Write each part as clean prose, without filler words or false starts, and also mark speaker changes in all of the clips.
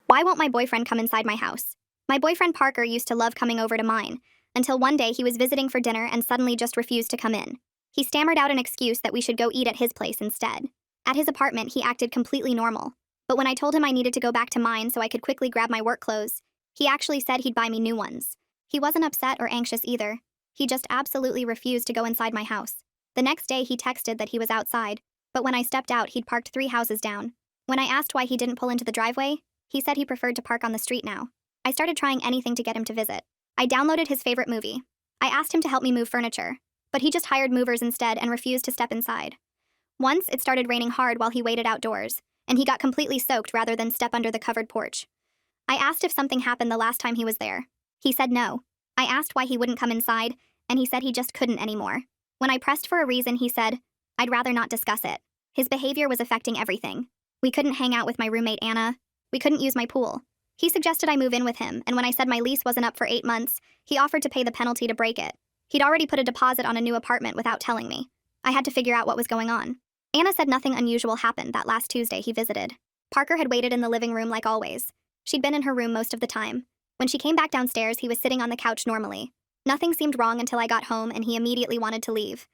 Speaker 1: Why won't my boyfriend come inside my house? My boyfriend Parker used to love coming over to mine, until one day he was visiting for dinner and suddenly just refused to come in. He stammered out an excuse that we should go eat at his place instead. At his apartment, he acted completely normal. But when I told him I needed to go back to mine so I could quickly grab my work clothes, he actually said he'd buy me new ones. He wasn't upset or anxious either. He just absolutely refused to go inside my house. The next day, he texted that he was outside, but when I stepped out, he'd parked 3 houses down. When I asked why he didn't pull into the driveway, he said he preferred to park on the street now. I started trying anything to get him to visit. I downloaded his favorite movie. I asked him to help me move furniture, but he just hired movers instead and refused to step inside. Once, it started raining hard while he waited outdoors, and he got completely soaked rather than step under the covered porch. I asked if something happened the last time he was there. He said no. I asked why he wouldn't come inside, and he said he just couldn't anymore. When I pressed for a reason, he said, "I'd rather not discuss it." His behavior was affecting everything. We couldn't hang out with my roommate Anna. We couldn't use my pool. He suggested I move in with him, and when I said my lease wasn't up for 8 months, he offered to pay the penalty to break it. He'd already put a deposit on a new apartment without telling me. I had to figure out what was going on. Anna said nothing unusual happened that last Tuesday he visited. Parker had waited in the living room like always. She'd been in her room most of the time. When she came back downstairs, he was sitting on the couch normally. Nothing seemed wrong until I got home and he immediately wanted to leave.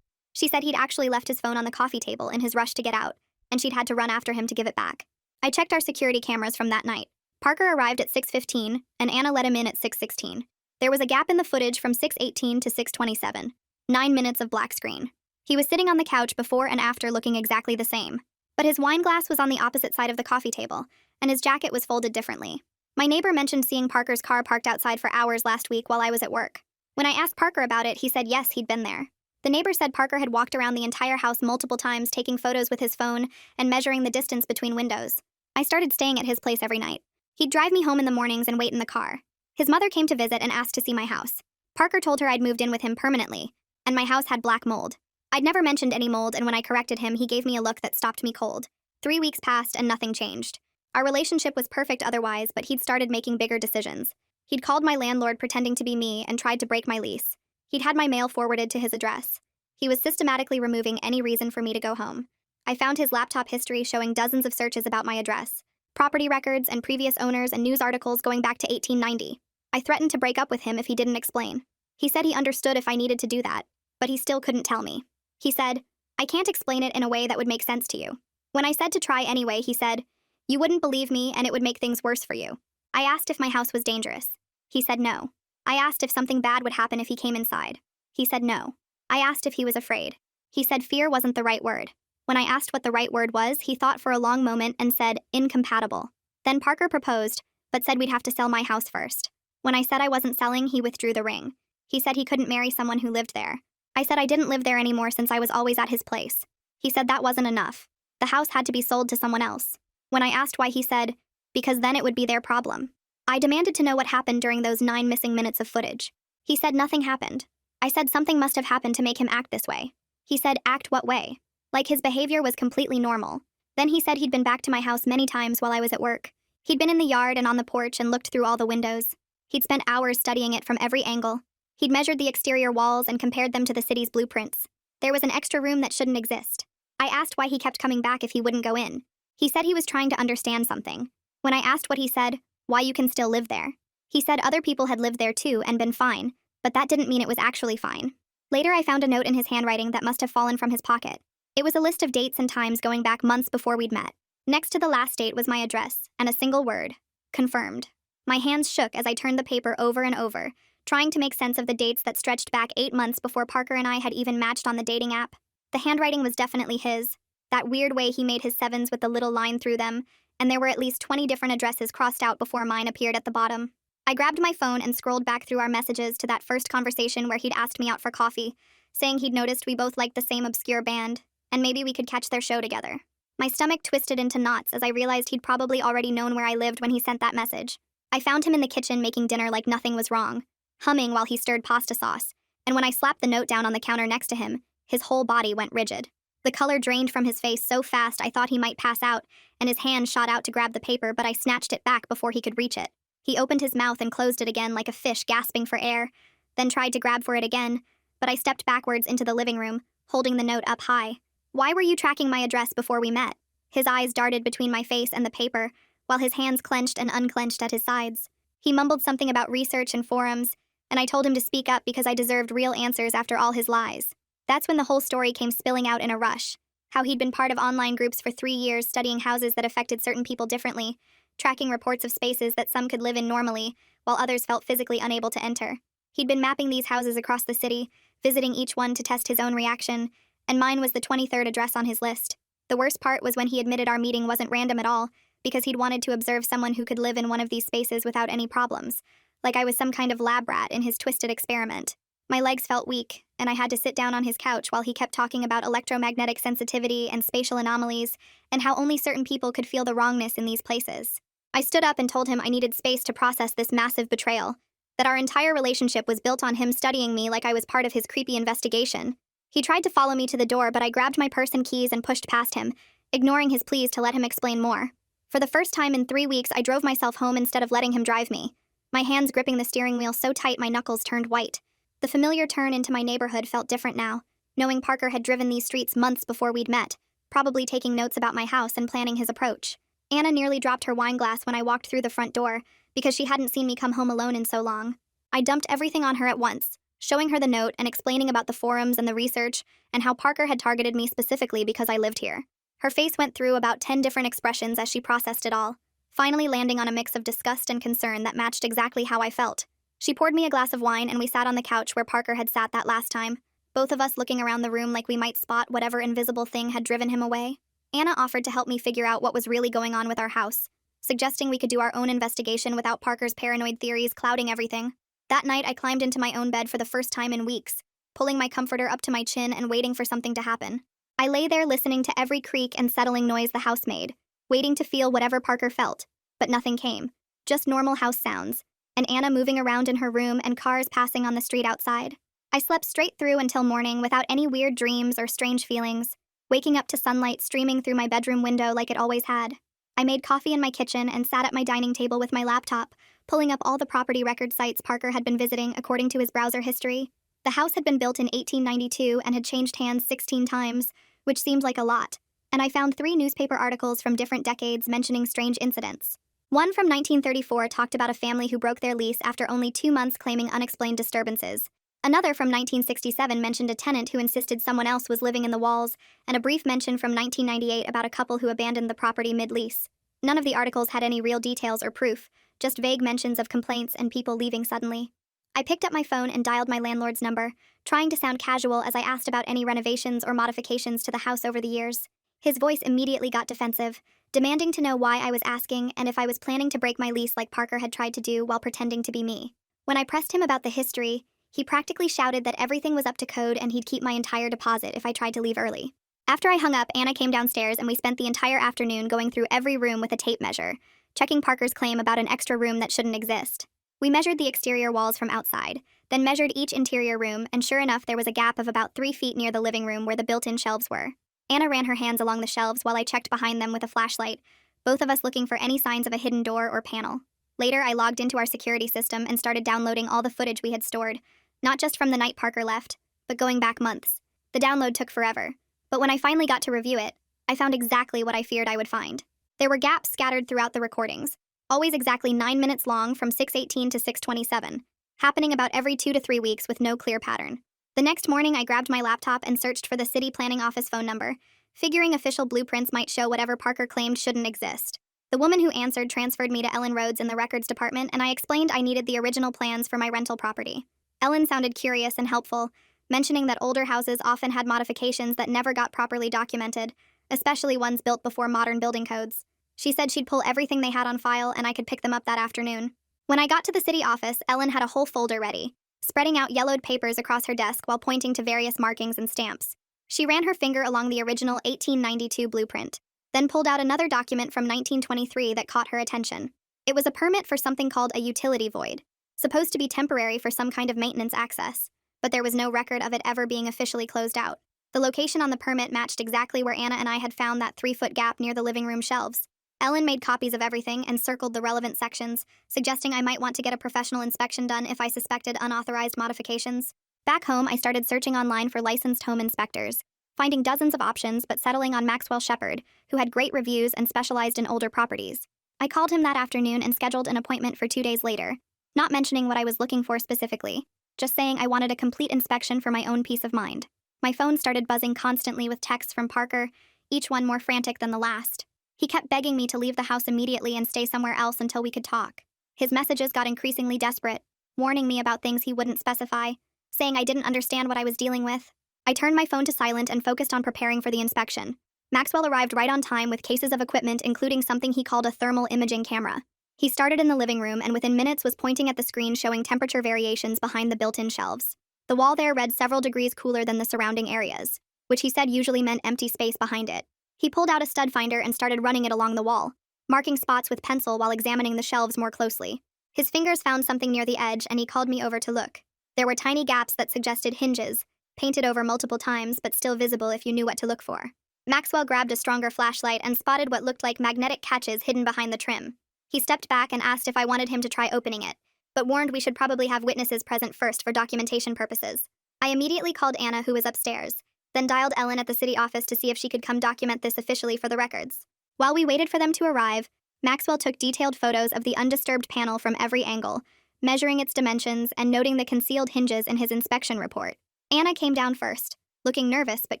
Speaker 1: She said he'd actually left his phone on the coffee table in his rush to get out, and she'd had to run after him to give it back. I checked our security cameras from that night. Parker arrived at 6:15, and Anna let him in at 6:16. There was a gap in the footage from 6:18 to 6:27. 9 minutes of black screen. He was sitting on the couch before and after looking exactly the same. But his wine glass was on the opposite side of the coffee table, and his jacket was folded differently. My neighbor mentioned seeing Parker's car parked outside for hours last week while I was at work. When I asked Parker about it, he said yes, he'd been there. The neighbor said Parker had walked around the entire house multiple times, taking photos with his phone and measuring the distance between windows. I started staying at his place every night. He'd drive me home in the mornings and wait in the car. His mother came to visit and asked to see my house. Parker told her I'd moved in with him permanently, and my house had black mold. I'd never mentioned any mold, and when I corrected him, he gave me a look that stopped me cold. 3 weeks passed and nothing changed. Our relationship was perfect otherwise, but he'd started making bigger decisions. He'd called my landlord pretending to be me and tried to break my lease. He'd had my mail forwarded to his address. He was systematically removing any reason for me to go home. I found his laptop history showing dozens of searches about my address, property records and previous owners and news articles going back to 1890. I threatened to break up with him if he didn't explain. He said he understood if I needed to do that, but he still couldn't tell me. He said, "I can't explain it in a way that would make sense to you." When I said to try anyway, he said, "You wouldn't believe me and it would make things worse for you." I asked if my house was dangerous. He said no. I asked if something bad would happen if he came inside. He said no. I asked if he was afraid. He said fear wasn't the right word. When I asked what the right word was, he thought for a long moment and said, "Incompatible." Then Parker proposed, but said we'd have to sell my house first. When I said I wasn't selling, he withdrew the ring. He said he couldn't marry someone who lived there. I said I didn't live there anymore since I was always at his place. He said that wasn't enough. The house had to be sold to someone else. When I asked why, he said, "Because then it would be their problem." I demanded to know what happened during those 9 missing minutes of footage. He said nothing happened. I said something must have happened to make him act this way. He said, "Act what way?" Like his behavior was completely normal. Then he said he'd been back to my house many times while I was at work. He'd been in the yard and on the porch and looked through all the windows. He'd spent hours studying it from every angle. He'd measured the exterior walls and compared them to the city's blueprints. There was an extra room that shouldn't exist. I asked why he kept coming back if he wouldn't go in. He said he was trying to understand something. When I asked what he said, "Why you can still live there?" He said other people had lived there too and been fine, but that didn't mean it was actually fine. Later, I found a note in his handwriting that must have fallen from his pocket. It was a list of dates and times going back months before we'd met. Next to the last date was my address, and a single word: confirmed. My hands shook as I turned the paper over and over, trying to make sense of the dates that stretched back 8 months before Parker and I had even matched on the dating app. The handwriting was definitely his. That weird way he made his 7s with the little line through them, and there were at least 20 different addresses crossed out before mine appeared at the bottom. I grabbed my phone and scrolled back through our messages to that first conversation where he'd asked me out for coffee, saying he'd noticed we both liked the same obscure band, and maybe we could catch their show together. My stomach twisted into knots as I realized he'd probably already known where I lived when he sent that message. I found him in the kitchen making dinner like nothing was wrong, humming while he stirred pasta sauce, and when I slapped the note down on the counter next to him, his whole body went rigid. The color drained from his face so fast I thought he might pass out, and his hand shot out to grab the paper, but I snatched it back before he could reach it. He opened his mouth and closed it again like a fish gasping for air, then tried to grab for it again, but I stepped backwards into the living room, holding the note up high. "Why were you tracking my address before we met?" His eyes darted between my face and the paper, while his hands clenched and unclenched at his sides. He mumbled something about research and forums, and I told him to speak up because I deserved real answers after all his lies. That's when the whole story came spilling out in a rush. How he'd been part of online groups for 3 years studying houses that affected certain people differently, tracking reports of spaces that some could live in normally, while others felt physically unable to enter. He'd been mapping these houses across the city, visiting each one to test his own reaction, and mine was the 23rd address on his list. The worst part was when he admitted our meeting wasn't random at all, because he'd wanted to observe someone who could live in one of these spaces without any problems, like I was some kind of lab rat in his twisted experiment. My legs felt weak, and I had to sit down on his couch while he kept talking about electromagnetic sensitivity and spatial anomalies, and how only certain people could feel the wrongness in these places. I stood up and told him I needed space to process this massive betrayal, that our entire relationship was built on him studying me like I was part of his creepy investigation. He tried to follow me to the door, but I grabbed my purse and keys and pushed past him, ignoring his pleas to let him explain more. For the first time in 3 weeks, I drove myself home instead of letting him drive me, my hands gripping the steering wheel so tight my knuckles turned white. The familiar turn into my neighborhood felt different now, knowing Parker had driven these streets months before we'd met, probably taking notes about my house and planning his approach. Anna nearly dropped her wine glass when I walked through the front door, because she hadn't seen me come home alone in so long. I dumped everything on her at once, showing her the note and explaining about the forums and the research, and how Parker had targeted me specifically because I lived here. Her face went through about 10 different expressions as she processed it all, finally landing on a mix of disgust and concern that matched exactly how I felt. She poured me a glass of wine and we sat on the couch where Parker had sat that last time, both of us looking around the room like we might spot whatever invisible thing had driven him away. Anna offered to help me figure out what was really going on with our house, suggesting we could do our own investigation without Parker's paranoid theories clouding everything. That night, I climbed into my own bed for the first time in weeks, pulling my comforter up to my chin and waiting for something to happen. I lay there listening to every creak and settling noise the house made, waiting to feel whatever Parker felt, but nothing came. Just normal house sounds, and Anna moving around in her room and cars passing on the street outside. I slept straight through until morning without any weird dreams or strange feelings, waking up to sunlight streaming through my bedroom window like it always had. I made coffee in my kitchen and sat at my dining table with my laptop, pulling up all the property record sites Parker had been visiting according to his browser history. The house had been built in 1892 and had changed hands 16 times, which seemed like a lot, and I found 3 newspaper articles from different decades mentioning strange incidents. One from 1934 talked about a family who broke their lease after only 2 months claiming unexplained disturbances. Another from 1967 mentioned a tenant who insisted someone else was living in the walls, and a brief mention from 1998 about a couple who abandoned the property mid-lease. None of the articles had any real details or proof, just vague mentions of complaints and people leaving suddenly. I picked up my phone and dialed my landlord's number, trying to sound casual as I asked about any renovations or modifications to the house over the years. His voice immediately got defensive, demanding to know why I was asking and if I was planning to break my lease like Parker had tried to do while pretending to be me. When I pressed him about the history, he practically shouted that everything was up to code and he'd keep my entire deposit if I tried to leave early. After I hung up, Anna came downstairs and we spent the entire afternoon going through every room with a tape measure, checking Parker's claim about an extra room that shouldn't exist. We measured the exterior walls from outside, then measured each interior room, and sure enough, there was a gap of about 3 feet near the living room where the built-in shelves were. Anna ran her hands along the shelves while I checked behind them with a flashlight, both of us looking for any signs of a hidden door or panel. Later, I logged into our security system and started downloading all the footage we had stored, not just from the night Parker left, but going back months. The download took forever, but when I finally got to review it, I found exactly what I feared I would find. There were gaps scattered throughout the recordings, always exactly 9 minutes long from 6:18 to 6:27, happening about every 2 to 3 weeks with no clear pattern. The next morning, I grabbed my laptop and searched for the city planning office phone number, figuring official blueprints might show whatever Parker claimed shouldn't exist. The woman who answered transferred me to Ellen Rhodes in the records department, and I explained I needed the original plans for my rental property. Ellen sounded curious and helpful, mentioning that older houses often had modifications that never got properly documented, especially ones built before modern building codes. She said she'd pull everything they had on file and I could pick them up that afternoon. When I got to the city office, Ellen had a whole folder ready, spreading out yellowed papers across her desk while pointing to various markings and stamps. She ran her finger along the original 1892 blueprint, then pulled out another document from 1923 that caught her attention. It was a permit for something called a utility void, supposed to be temporary for some kind of maintenance access, but there was no record of it ever being officially closed out. The location on the permit matched exactly where Anna and I had found that 3-foot gap near the living room shelves. Ellen made copies of everything and circled the relevant sections, suggesting I might want to get a professional inspection done if I suspected unauthorized modifications. Back home, I started searching online for licensed home inspectors, finding dozens of options but settling on Maxwell Shepherd, who had great reviews and specialized in older properties. I called him that afternoon and scheduled an appointment for 2 days later, not mentioning what I was looking for specifically, just saying I wanted a complete inspection for my own peace of mind. My phone started buzzing constantly with texts from Parker, each one more frantic than the last. He kept begging me to leave the house immediately and stay somewhere else until we could talk. His messages got increasingly desperate, warning me about things he wouldn't specify, saying I didn't understand what I was dealing with. I turned my phone to silent and focused on preparing for the inspection. Maxwell arrived right on time with cases of equipment, including something he called a thermal imaging camera. He started in the living room and within minutes was pointing at the screen showing temperature variations behind the built-in shelves. The wall there read several degrees cooler than the surrounding areas, which he said usually meant empty space behind it. He pulled out a stud finder and started running it along the wall, marking spots with pencil while examining the shelves more closely. His fingers found something near the edge and he called me over to look. There were tiny gaps that suggested hinges, painted over multiple times but still visible if you knew what to look for. Maxwell grabbed a stronger flashlight and spotted what looked like magnetic catches hidden behind the trim. He stepped back and asked if I wanted him to try opening it, but warned we should probably have witnesses present first for documentation purposes. I immediately called Anna, who was upstairs, then dialed Ellen at the city office to see if she could come document this officially for the records. While we waited for them to arrive, Maxwell took detailed photos of the undisturbed panel from every angle, measuring its dimensions and noting the concealed hinges in his inspection report. Anna came down first, looking nervous but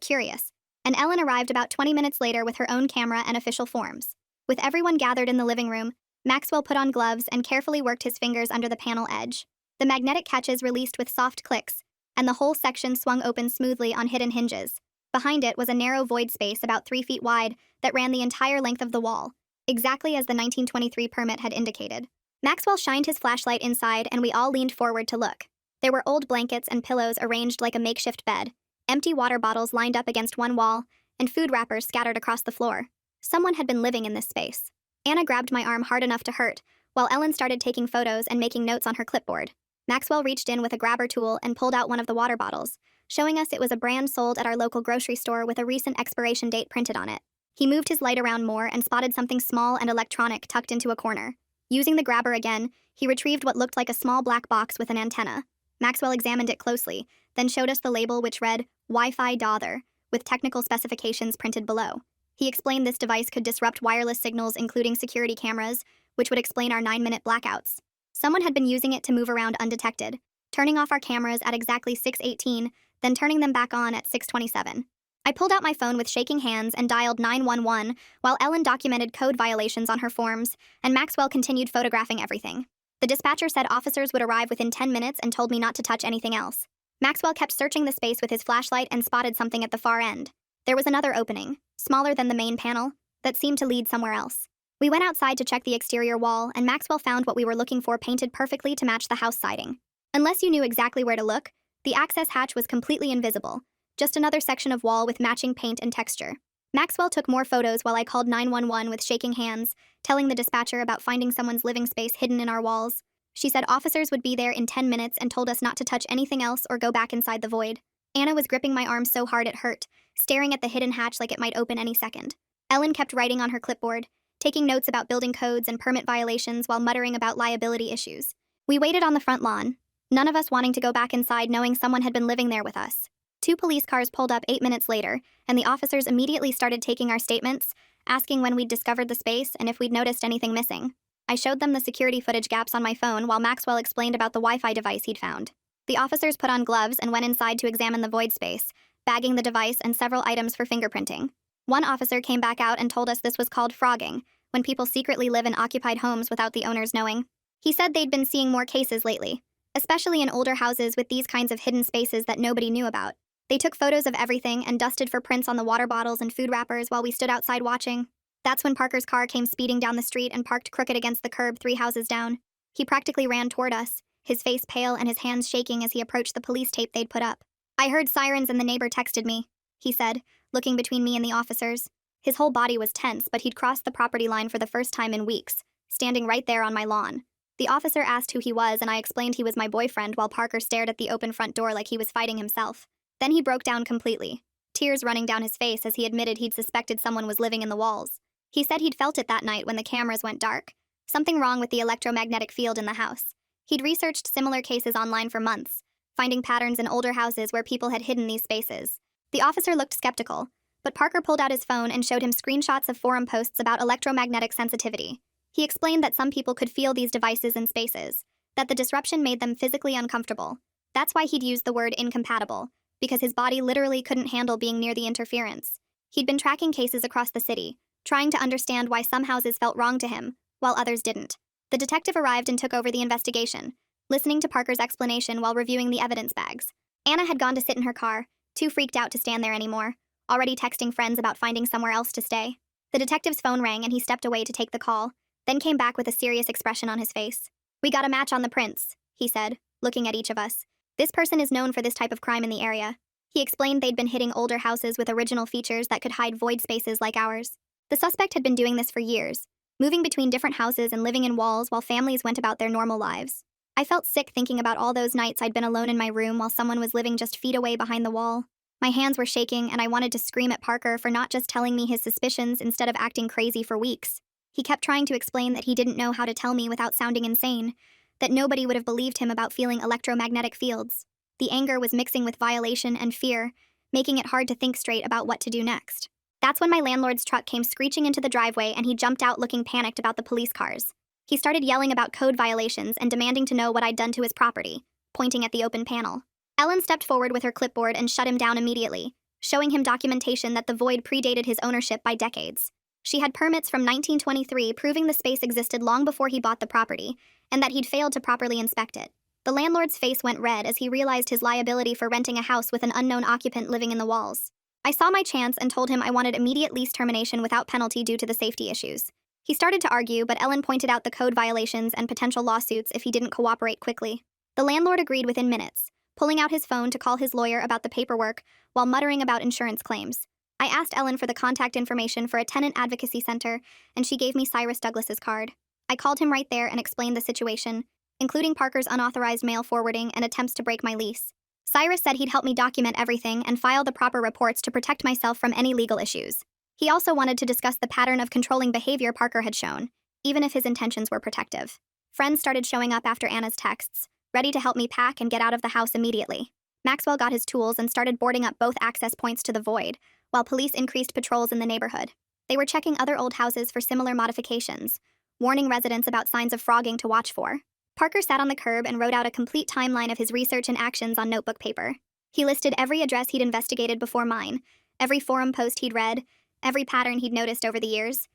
Speaker 1: curious, and Ellen arrived about 20 minutes later with her own camera and official forms. With everyone gathered in the living room, Maxwell put on gloves and carefully worked his fingers under the panel edge. The magnetic catches released with soft clicks, and the whole section swung open smoothly on hidden hinges. Behind it was a narrow void space about 3 feet wide that ran the entire length of the wall, exactly as the 1923 permit had indicated. Maxwell shined his flashlight inside and we all leaned forward to look. There were old blankets and pillows arranged like a makeshift bed, empty water bottles lined up against one wall, and food wrappers scattered across the floor. Someone had been living in this space. Anna grabbed my arm hard enough to hurt, while Ellen started taking photos and making notes on her clipboard. Maxwell reached in with a grabber tool and pulled out one of the water bottles, showing us it was a brand sold at our local grocery store with a recent expiration date printed on it. He moved his light around more and spotted something small and electronic tucked into a corner. Using the grabber again, he retrieved what looked like a small black box with an antenna. Maxwell examined it closely, then showed us the label which read, Wi-Fi Dother, with technical specifications printed below. He explained this device could disrupt wireless signals including security cameras, which would explain our 9-minute blackouts. Someone had been using it to move around undetected, turning off our cameras at exactly 6:18, then turning them back on at 6:27. I pulled out my phone with shaking hands and dialed 911 while Ellen documented code violations on her forms, and Maxwell continued photographing everything. The dispatcher said officers would arrive within 10 minutes and told me not to touch anything else. Maxwell kept searching the space with his flashlight and spotted something at the far end. There was another opening, smaller than the main panel, that seemed to lead somewhere else. We went outside to check the exterior wall, and Maxwell found what we were looking for painted perfectly to match the house siding. Unless you knew exactly where to look, the access hatch was completely invisible, just another section of wall with matching paint and texture. Maxwell took more photos while I called 911 with shaking hands, telling the dispatcher about finding someone's living space hidden in our walls. She said officers would be there in 10 minutes and told us not to touch anything else or go back inside the void. Anna was gripping my arm so hard it hurt, staring at the hidden hatch like it might open any second. Ellen kept writing on her clipboard, taking notes about building codes and permit violations while muttering about liability issues. We waited on the front lawn, none of us wanting to go back inside knowing someone had been living there with us. 2 police cars pulled up 8 minutes later, and the officers immediately started taking our statements, asking when we'd discovered the space and if we'd noticed anything missing. I showed them the security footage gaps on my phone while Maxwell explained about the Wi-Fi device he'd found. The officers put on gloves and went inside to examine the void space, bagging the device and several items for fingerprinting. One officer came back out and told us this was called frogging, when people secretly live in occupied homes without the owners knowing. He said they'd been seeing more cases lately, especially in older houses with these kinds of hidden spaces that nobody knew about. They took photos of everything and dusted for prints on the water bottles and food wrappers while we stood outside watching. That's when Parker's car came speeding down the street and parked crooked against the curb 3 houses down. He practically ran toward us, his face pale and his hands shaking as he approached the police tape they'd put up. I heard sirens and the neighbor texted me, he said, looking between me and the officers. His whole body was tense, but he'd crossed the property line for the first time in weeks, standing right there on my lawn. The officer asked who he was and I explained he was my boyfriend while Parker stared at the open front door like he was fighting himself. Then he broke down completely, tears running down his face as he admitted he'd suspected someone was living in the walls. He said he'd felt it that night when the cameras went dark. Something wrong with the electromagnetic field in the house. He'd researched similar cases online for months, finding patterns in older houses where people had hidden these spaces. The officer looked skeptical, but Parker pulled out his phone and showed him screenshots of forum posts about electromagnetic sensitivity. He explained that some people could feel these devices in spaces, that the disruption made them physically uncomfortable. That's why he'd used the word incompatible, because his body literally couldn't handle being near the interference. He'd been tracking cases across the city, trying to understand why some houses felt wrong to him, while others didn't. The detective arrived and took over the investigation, listening to Parker's explanation while reviewing the evidence bags. Anna had gone to sit in her car, too freaked out to stand there anymore, already texting friends about finding somewhere else to stay. The detective's phone rang and he stepped away to take the call, then came back with a serious expression on his face. "We got a match on the prints," he said, looking at each of us. "This person is known for this type of crime in the area." He explained they'd been hitting older houses with original features that could hide void spaces like ours. The suspect had been doing this for years, moving between different houses and living in walls while families went about their normal lives. I felt sick thinking about all those nights I'd been alone in my room while someone was living just feet away behind the wall. My hands were shaking and I wanted to scream at Parker for not just telling me his suspicions instead of acting crazy for weeks. He kept trying to explain that he didn't know how to tell me without sounding insane, that nobody would have believed him about feeling electromagnetic fields. The anger was mixing with violation and fear, making it hard to think straight about what to do next. That's when my landlord's truck came screeching into the driveway and he jumped out looking panicked about the police cars. He started yelling about code violations and demanding to know what I'd done to his property, pointing at the open panel. Ellen stepped forward with her clipboard and shut him down immediately, showing him documentation that the void predated his ownership by decades. She had permits from 1923 proving the space existed long before he bought the property, and that he'd failed to properly inspect it. The landlord's face went red as he realized his liability for renting a house with an unknown occupant living in the walls. I saw my chance and told him I wanted immediate lease termination without penalty due to the safety issues. He started to argue, but Ellen pointed out the code violations and potential lawsuits if he didn't cooperate quickly. The landlord agreed within minutes, pulling out his phone to call his lawyer about the paperwork while muttering about insurance claims. I asked Ellen for the contact information for a tenant advocacy center, and she gave me Cyrus Douglas's card. I called him right there and explained the situation, including Parker's unauthorized mail forwarding and attempts to break my lease. Cyrus said he'd help me document everything and file the proper reports to protect myself from any legal issues. He also wanted to discuss the pattern of controlling behavior Parker had shown, even if his intentions were protective. Friends started showing up after Anna's texts, ready to help me pack and get out of the house immediately. Maxwell got his tools and started boarding up both access points to the void, while police increased patrols in the neighborhood. They were checking other old houses for similar modifications, warning residents about signs of frogging to watch for. Parker sat on the curb and wrote out a complete timeline of his research and actions on notebook paper. He listed every address he'd investigated before mine, every forum post he'd read, every pattern he'd noticed over the years.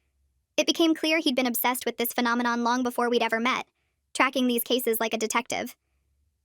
Speaker 1: It became clear he'd been obsessed with this phenomenon long before we'd ever met, tracking these cases like a detective.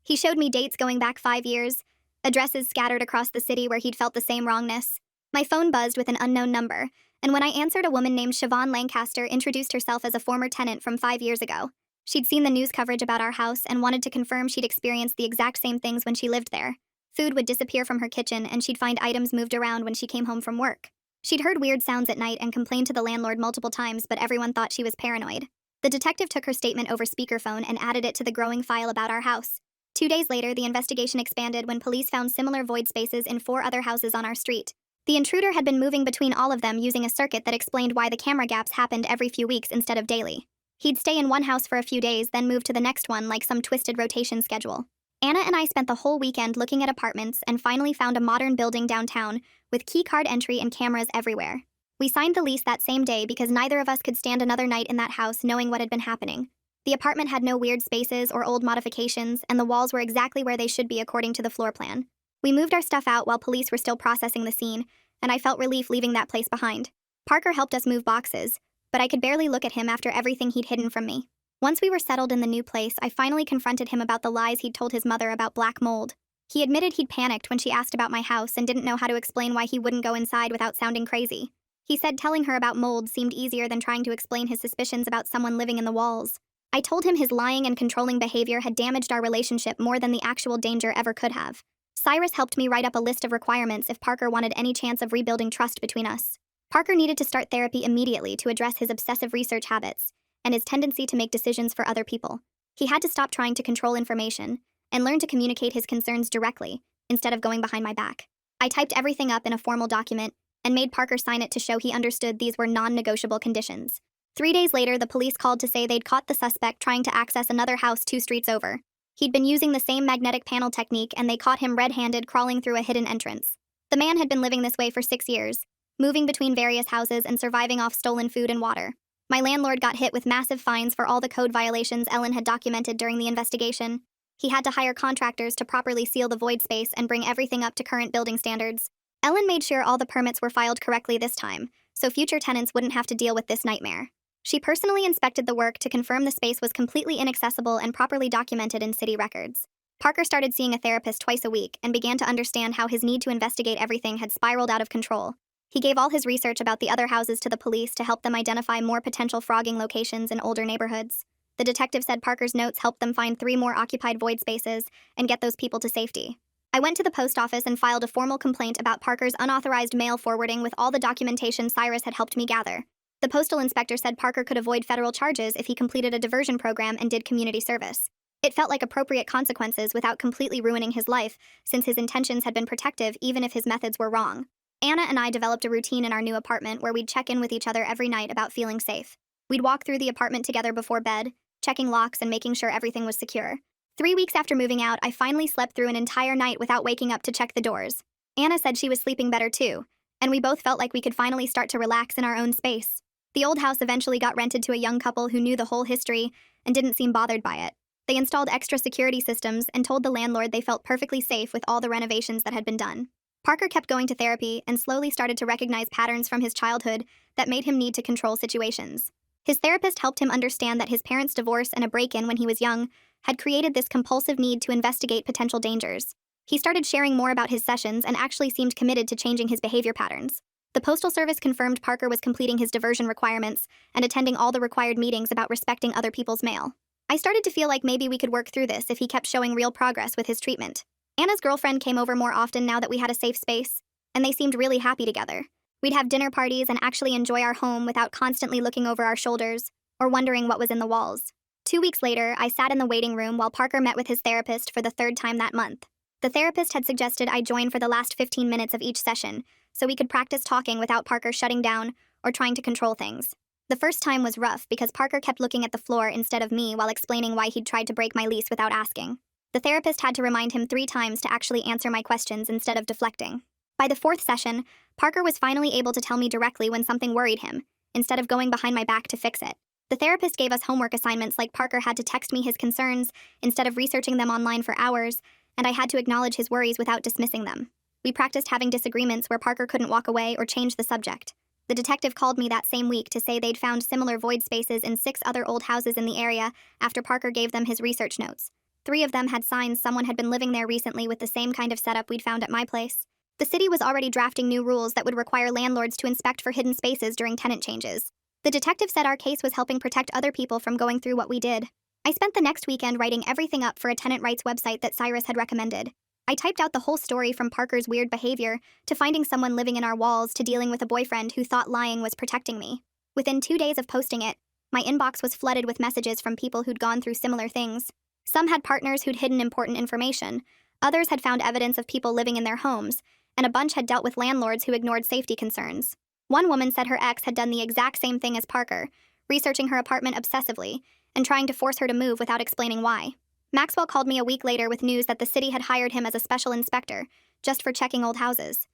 Speaker 1: He showed me dates going back 5 years, addresses scattered across the city where he'd felt the same wrongness. My phone buzzed with an unknown number, and when I answered, a woman named Siobhan Lancaster introduced herself as a former tenant from 5 years ago. She'd seen the news coverage about our house and wanted to confirm she'd experienced the exact same things when she lived there. Food would disappear from her kitchen, and she'd find items moved around when she came home from work. She'd heard weird sounds at night and complained to the landlord multiple times, but everyone thought she was paranoid. The detective took her statement over speakerphone and added it to the growing file about our house. 2 days later, the investigation expanded when police found similar void spaces in 4 other houses on our street. The intruder had been moving between all of them using a circuit that explained why the camera gaps happened every few weeks instead of daily. He'd stay in one house for a few days, then move to the next one like some twisted rotation schedule. Anna and I spent the whole weekend looking at apartments and finally found a modern building downtown with keycard entry and cameras everywhere. We signed the lease that same day because neither of us could stand another night in that house knowing what had been happening. The apartment had no weird spaces or old modifications, and the walls were exactly where they should be according to the floor plan. We moved our stuff out while police were still processing the scene, and I felt relief leaving that place behind. Parker helped us move boxes, but I could barely look at him after everything he'd hidden from me. Once we were settled in the new place, I finally confronted him about the lies he'd told his mother about black mold. He admitted he'd panicked when she asked about my house and didn't know how to explain why he wouldn't go inside without sounding crazy. He said telling her about mold seemed easier than trying to explain his suspicions about someone living in the walls. I told him his lying and controlling behavior had damaged our relationship more than the actual danger ever could have. Cyrus helped me write up a list of requirements if Parker wanted any chance of rebuilding trust between us. Parker needed to start therapy immediately to address his obsessive research habits and his tendency to make decisions for other people. He had to stop trying to control information and learn to communicate his concerns directly instead of going behind my back. I typed everything up in a formal document and made Parker sign it to show he understood these were non-negotiable conditions. 3 days later, the police called to say they'd caught the suspect trying to access another house 2 streets over. He'd been using the same magnetic panel technique, and they caught him red-handed crawling through a hidden entrance. The man had been living this way for 6 years, moving between various houses and surviving off stolen food and water. My landlord got hit with massive fines for all the code violations Ellen had documented during the investigation. He had to hire contractors to properly seal the void space and bring everything up to current building standards. Ellen made sure all the permits were filed correctly this time, so future tenants wouldn't have to deal with this nightmare. She personally inspected the work to confirm the space was completely inaccessible and properly documented in city records. Parker started seeing a therapist twice a week and began to understand how his need to investigate everything had spiraled out of control. He gave all his research about the other houses to the police to help them identify more potential frogging locations in older neighborhoods. The detective said Parker's notes helped them find 3 more occupied void spaces and get those people to safety. I went to the post office and filed a formal complaint about Parker's unauthorized mail forwarding with all the documentation Cyrus had helped me gather. The postal inspector said Parker could avoid federal charges if he completed a diversion program and did community service. It felt like appropriate consequences without completely ruining his life, since his intentions had been protective even if his methods were wrong. Anna and I developed a routine in our new apartment where we'd check in with each other every night about feeling safe. We'd walk through the apartment together before bed, checking locks and making sure everything was secure. 3 weeks after moving out, I finally slept through an entire night without waking up to check the doors. Anna said she was sleeping better too, and we both felt like we could finally start to relax in our own space. The old house eventually got rented to a young couple who knew the whole history and didn't seem bothered by it. They installed extra security systems and told the landlord they felt perfectly safe with all the renovations that had been done. Parker kept going to therapy and slowly started to recognize patterns from his childhood that made him need to control situations. His therapist helped him understand that his parents' divorce and a break-in when he was young had created this compulsive need to investigate potential dangers. He started sharing more about his sessions and actually seemed committed to changing his behavior patterns. The Postal Service confirmed Parker was completing his diversion requirements and attending all the required meetings about respecting other people's mail. I started to feel like maybe we could work through this if he kept showing real progress with his treatment. Anna's girlfriend came over more often now that we had a safe space, and they seemed really happy together. We'd have dinner parties and actually enjoy our home without constantly looking over our shoulders or wondering what was in the walls. 2 weeks later, I sat in the waiting room while Parker met with his therapist for the 3rd time that month. The therapist had suggested I join for the last 15 minutes of each session, so we could practice talking without Parker shutting down or trying to control things. The first time was rough because Parker kept looking at the floor instead of me while explaining why he'd tried to break my lease without asking. The therapist had to remind him 3 times to actually answer my questions instead of deflecting. By the 4th session, Parker was finally able to tell me directly when something worried him, instead of going behind my back to fix it. The therapist gave us homework assignments like Parker had to text me his concerns instead of researching them online for hours, and I had to acknowledge his worries without dismissing them. We practiced having disagreements where Parker couldn't walk away or change the subject. The detective called me that same week to say they'd found similar void spaces in 6 other old houses in the area after Parker gave them his research notes. 3 of them had signs someone had been living there recently with the same kind of setup we'd found at my place. The city was already drafting new rules that would require landlords to inspect for hidden spaces during tenant changes. The detective said our case was helping protect other people from going through what we did. I spent the next weekend writing everything up for a tenant rights website that Cyrus had recommended. I typed out the whole story from Parker's weird behavior to finding someone living in our walls to dealing with a boyfriend who thought lying was protecting me. Within 2 days of posting it, my inbox was flooded with messages from people who'd gone through similar things. Some had partners who'd hidden important information, others had found evidence of people living in their homes, and a bunch had dealt with landlords who ignored safety concerns. One woman said her ex had done the exact same thing as Parker, researching her apartment obsessively and trying to force her to move without explaining why. Maxwell called me a week later with news that the city had hired him as a special inspector, just for checking old houses.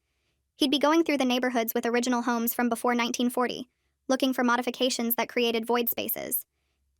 Speaker 1: He'd be going through the neighborhoods with original homes from before 1940, looking for modifications that created void spaces.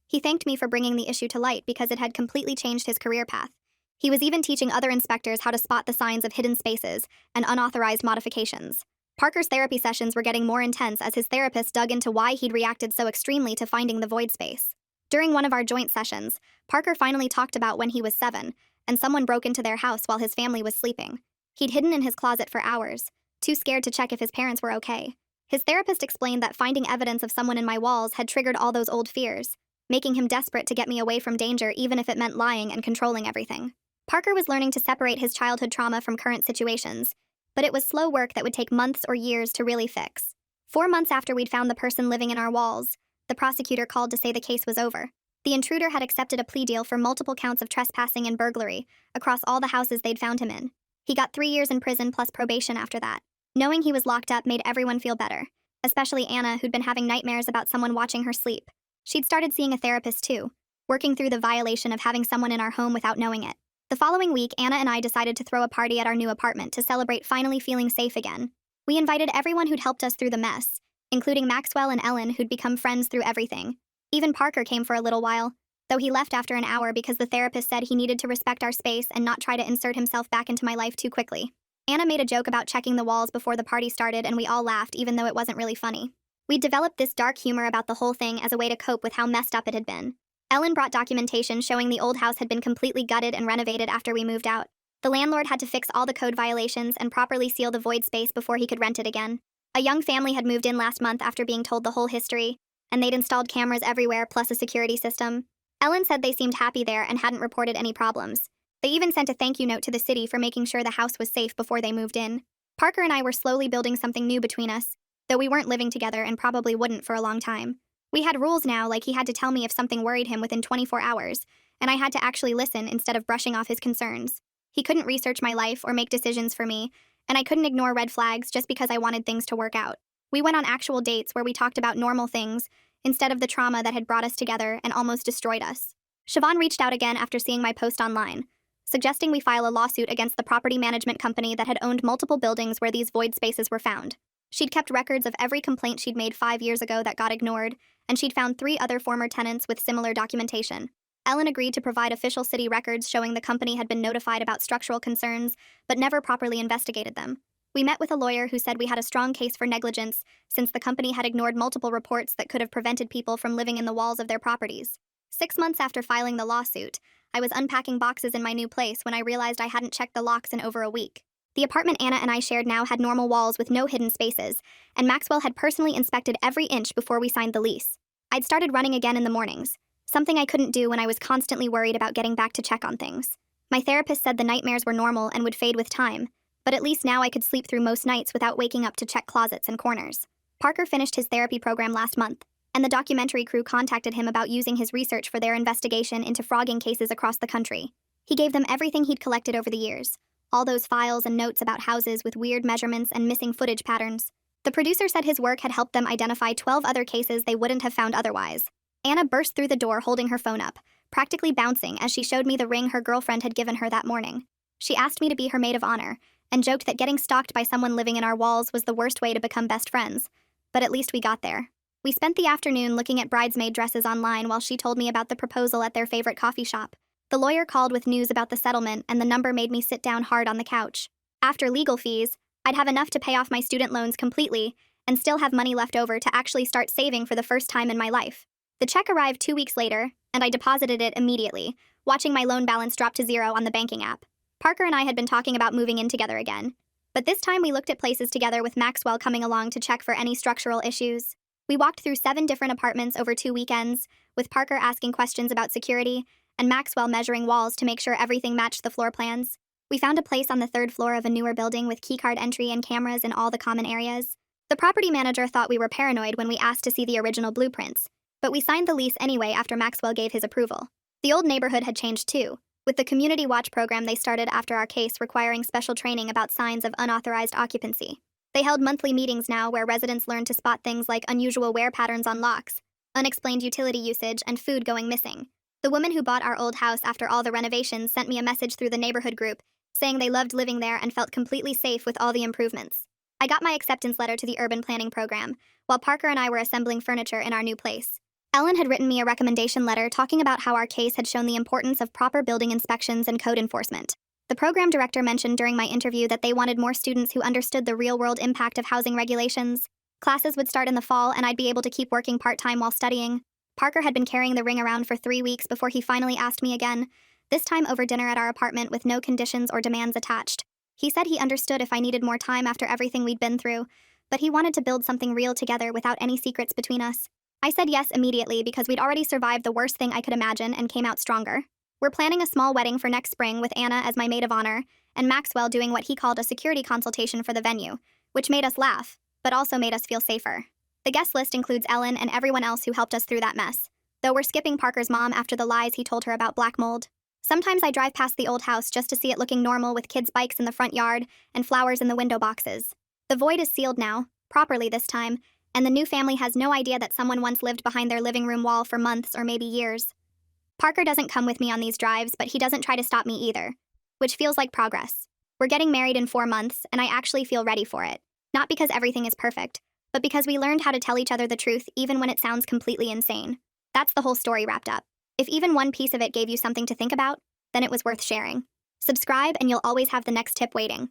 Speaker 1: He thanked me for bringing the issue to light because it had completely changed his career path. He was even teaching other inspectors how to spot the signs of hidden spaces and unauthorized modifications. Parker's therapy sessions were getting more intense as his therapist dug into why he'd reacted so extremely to finding the void space. During one of our joint sessions, Parker finally talked about when he was 7, and someone broke into their house while his family was sleeping. He'd hidden in his closet for hours, too scared to check if his parents were okay. His therapist explained that finding evidence of someone in my walls had triggered all those old fears, making him desperate to get me away from danger even if it meant lying and controlling everything. Parker was learning to separate his childhood trauma from current situations, but it was slow work that would take months or years to really fix. 4 months after we'd found the person living in our walls, the prosecutor called to say the case was over. The intruder had accepted a plea deal for multiple counts of trespassing and burglary across all the houses they'd found him in. He got 3 years in prison plus probation after that. Knowing he was locked up made everyone feel better, especially Anna, who'd been having nightmares about someone watching her sleep. She'd started seeing a therapist too, working through the violation of having someone in our home without knowing it. The following week, Anna and I decided to throw a party at our new apartment to celebrate finally feeling safe again. We invited everyone who'd helped us through the mess, including Maxwell and Ellen, who'd become friends through everything. Even Parker came for a little while, though he left after an hour because the therapist said he needed to respect our space and not try to insert himself back into my life too quickly. Anna made a joke about checking the walls before the party started, and we all laughed, even though it wasn't really funny. We'd developed this dark humor about the whole thing as a way to cope with how messed up it had been. Ellen brought documentation showing the old house had been completely gutted and renovated after we moved out. The landlord had to fix all the code violations and properly seal the void space before he could rent it again. A young family had moved in last month after being told the whole history, and they'd installed cameras everywhere plus a security system. Ellen said they seemed happy there and hadn't reported any problems. They even sent a thank you note to the city for making sure the house was safe before they moved in. Parker and I were slowly building something new between us, though we weren't living together and probably wouldn't for a long time. We had rules now, like he had to tell me if something worried him within 24 hours, and I had to actually listen instead of brushing off his concerns. He couldn't research my life or make decisions for me, and I couldn't ignore red flags just because I wanted things to work out. We went on actual dates where we talked about normal things, instead of the trauma that had brought us together and almost destroyed us. Siobhan reached out again after seeing my post online, suggesting we file a lawsuit against the property management company that had owned multiple buildings where these void spaces were found. She'd kept records of every complaint she'd made 5 years ago that got ignored, and she'd found 3 other former tenants with similar documentation. Ellen agreed to provide official city records showing the company had been notified about structural concerns, but never properly investigated them. We met with a lawyer who said we had a strong case for negligence, since the company had ignored multiple reports that could have prevented people from living in the walls of their properties. 6 months after filing the lawsuit, I was unpacking boxes in my new place when I realized I hadn't checked the locks in over a week. The apartment Anna and I shared now had normal walls with no hidden spaces, and Maxwell had personally inspected every inch before we signed the lease. I'd started running again in the mornings, something I couldn't do when I was constantly worried about getting back to check on things. My therapist said the nightmares were normal and would fade with time, but at least now I could sleep through most nights without waking up to check closets and corners. Parker finished his therapy program last month, and the documentary crew contacted him about using his research for their investigation into frogging cases across the country. He gave them everything he'd collected over the years, all those files and notes about houses with weird measurements and missing footage patterns. The producer said his work had helped them identify 12 other cases they wouldn't have found otherwise. Anna burst through the door holding her phone up, practically bouncing as she showed me the ring her girlfriend had given her that morning. She asked me to be her maid of honor, and joked that getting stalked by someone living in our walls was the worst way to become best friends. But at least we got there. We spent the afternoon looking at bridesmaid dresses online while she told me about the proposal at their favorite coffee shop. The lawyer called with news about the settlement, and the number made me sit down hard on the couch. After legal fees, I'd have enough to pay off my student loans completely and still have money left over to actually start saving for the first time in my life. The check arrived 2 weeks later, and I deposited it immediately, watching my loan balance drop to 0 on the banking app. Parker and I had been talking about moving in together again, but this time we looked at places together with Maxwell coming along to check for any structural issues. We walked through 7 different apartments over 2 weekends, with Parker asking questions about security and Maxwell measuring walls to make sure everything matched the floor plans. We found a place on the 3rd floor of a newer building with keycard entry and cameras in all the common areas. The property manager thought we were paranoid when we asked to see the original blueprints, but we signed the lease anyway after Maxwell gave his approval. The old neighborhood had changed too, with the community watch program they started after our case requiring special training about signs of unauthorized occupancy. They held monthly meetings now where residents learned to spot things like unusual wear patterns on locks, unexplained utility usage, and food going missing. The woman who bought our old house after all the renovations sent me a message through the neighborhood group, saying they loved living there and felt completely safe with all the improvements. I got my acceptance letter to the urban planning program, while Parker and I were assembling furniture in our new place. Ellen had written me a recommendation letter talking about how our case had shown the importance of proper building inspections and code enforcement. The program director mentioned during my interview that they wanted more students who understood the real-world impact of housing regulations. Classes would start in the fall, and I'd be able to keep working part-time while studying. Parker had been carrying the ring around for 3 weeks before he finally asked me again, this time over dinner at our apartment with no conditions or demands attached. He said he understood if I needed more time after everything we'd been through, but he wanted to build something real together without any secrets between us. I said yes immediately because we'd already survived the worst thing I could imagine and came out stronger. We're planning a small wedding for next spring with Anna as my maid of honor, and Maxwell doing what he called a security consultation for the venue, which made us laugh, but also made us feel safer. The guest list includes Ellen and everyone else who helped us through that mess, though we're skipping Parker's mom after the lies he told her about black mold. Sometimes I drive past the old house just to see it looking normal with kids' bikes in the front yard and flowers in the window boxes. The void is sealed now, properly this time, and the new family has no idea that someone once lived behind their living room wall for months or maybe years. Parker doesn't come with me on these drives, but he doesn't try to stop me either, which feels like progress. We're getting married in 4 months, and I actually feel ready for it. Not because everything is perfect, but because we learned how to tell each other the truth even when it sounds completely insane. That's the whole story wrapped up. If even one piece of it gave you something to think about, then it was worth sharing. Subscribe and you'll always have the next tip waiting.